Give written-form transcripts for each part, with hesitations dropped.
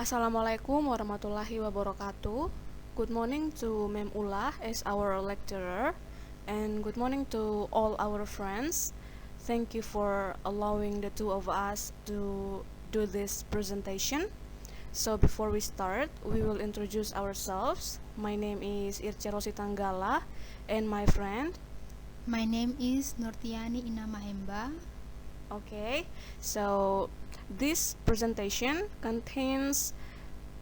Assalamualaikum warahmatullahi wabarakatuh. Good morning to Mem Ulah as our lecturer, and good morning to all our friends. Thank you for allowing the two of us to do this presentation. So before we start, we will introduce ourselves. My name is Irche&Rosita and my friend. My name is Nortiyani Ina Mahomba. Okay, so this presentation contains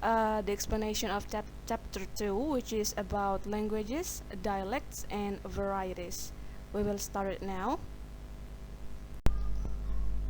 the explanation of chapter 2, which is about languages, dialects, and varieties. We will start it now.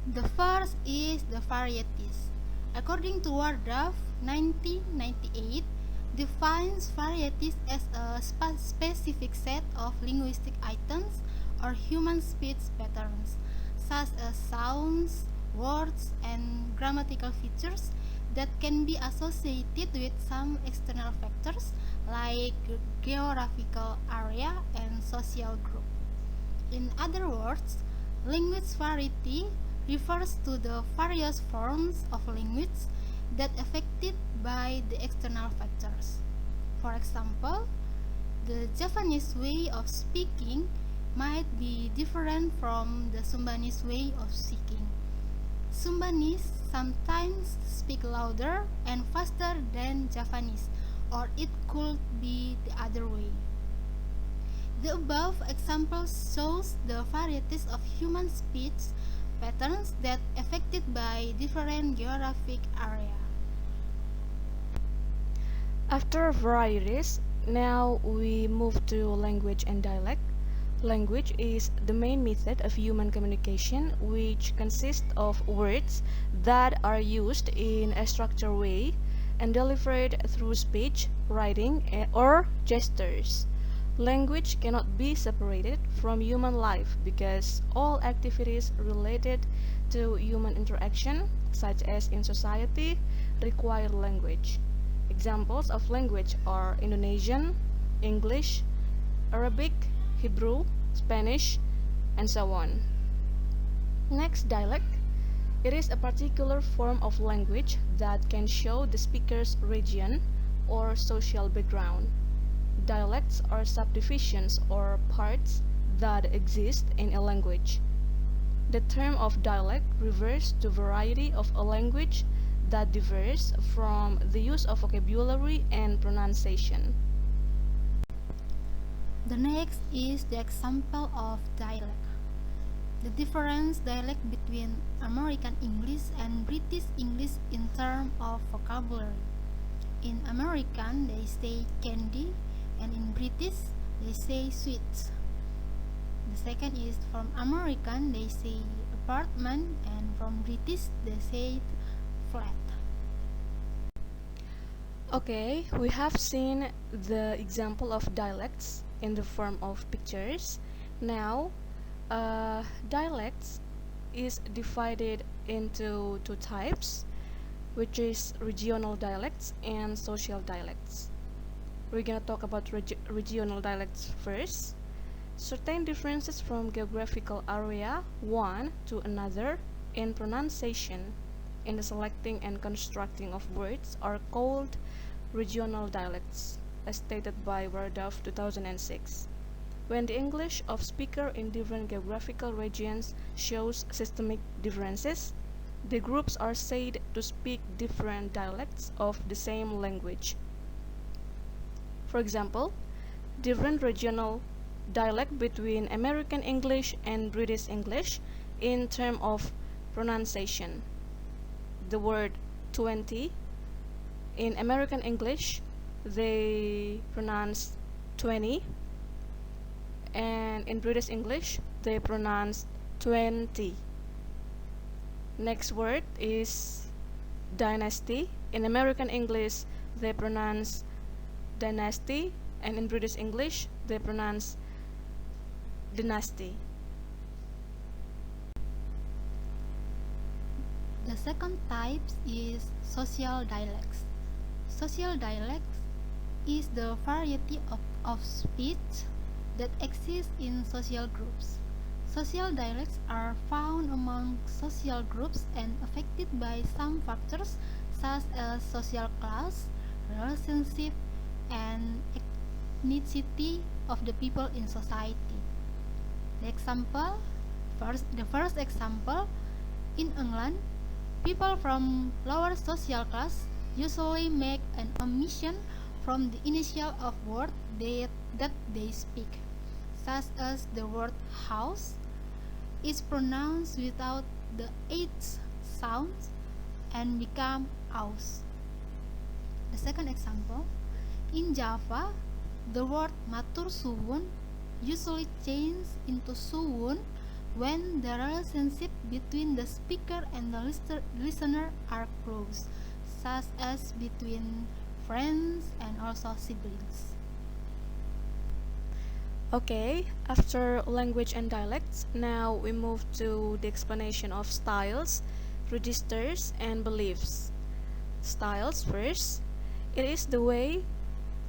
The first is the varieties. According to Wardaf 1998, defines varieties as a specific set of linguistic items or human speech patterns, such as sounds, words, and grammatical features that can be associated with some external factors like geographical area and social group. In other words, language variety refers to the various forms of language that affected by the external factors. For example, the Javanese way of speaking might be different from the Sumbanese way of speaking. Sumbanese sometimes speak louder and faster than Javanese, or it could be the other way. The above example shows the varieties of human speech patterns that affected by different geographic area. After varieties, now we move to language and dialect. Language is the main method of human communication, which consists of words that are used in a structured way and delivered through speech, writing, or gestures. Language cannot be separated from human life because all activities related to human interaction, such as in society, require language. Examples of language are Indonesian, English, Arabic, Hebrew, Spanish, and so on. Next, dialect. It is a particular form of language that can show the speaker's region or social background. Dialects are subdivisions or parts that exist in a language. The term of dialect refers to variety of a language that differs from the use of vocabulary and pronunciation. The next is the example of dialect. The difference dialect between American English and British English in terms of vocabulary. In American, they say candy, and in British, they say sweets. The second is from American, they say apartment, and from British, they say flat. Okay, we have seen the example of dialects in the form of pictures. Now, dialects is divided into two types, which is regional dialects and social dialects. We're gonna talk about regional dialects first. Certain differences from geographical area one to another in pronunciation, in the selecting and constructing of words are called regional dialects, as stated by Wardaf 2006. When the English of speaker in different geographical regions shows systemic differences, the groups are said to speak different dialects of the same language. For example, different regional dialect between American English and British English in terms of pronunciation. The word 20 in American English they pronounce 20, and in British English they pronounce 20. Next word is dynasty. In American English they pronounce dynasty, and in British English they pronounce dynasty. The second type is social dialects. Social dialects is the variety of speech that exists in social groups. Social dialects are found among social groups and affected by some factors such as social class, relationship, and ethnicity of the people in society. The first example, in England, people from lower social class usually make an omission from the initial of word that they speak, such as the word house is pronounced without the H sound and become aus. The second example, in Java, the word matur suwun usually changes into suwun when the relationship between the speaker and the listener are close, such as between friends and also siblings. Okay, after language and dialects, now we move to the explanation of styles, registers, and beliefs. Styles first. It is the way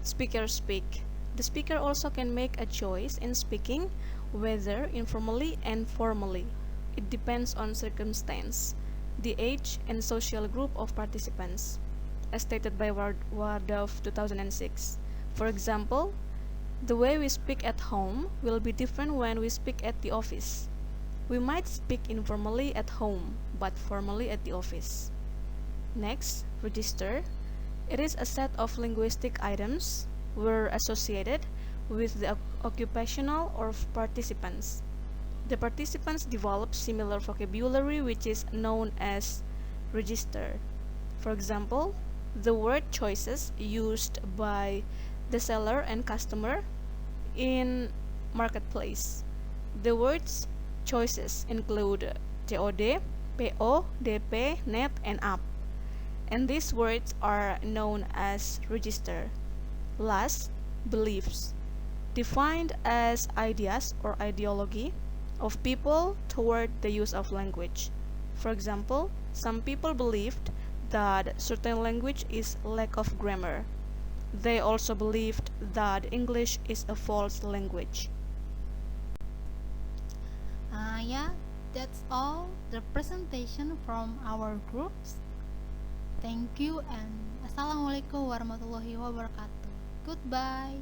speakers speak. The speaker also can make a choice in speaking, whether informally and formally. It depends on circumstance, the age, and social group of participants, as stated by Ward of 2006. For example, the way we speak at home will be different when we speak at the office. We might speak informally at home, but formally at the office. Next, register. It is a set of linguistic items were associated with the occupational or participants. The participants develop similar vocabulary which is known as register. For example, the word choices used by the seller and customer in marketplace. The words choices include COD, PO, DP, net, and up. And these words are known as register. Last, beliefs, defined as ideas or ideology of people toward the use of language. For example, some people believed that certain language is lack of grammar. They also believed that English is a false language. Yeah, that's all the presentation from our groups. Thank you and Assalamualaikum warahmatullahi wabarakatuh. Goodbye.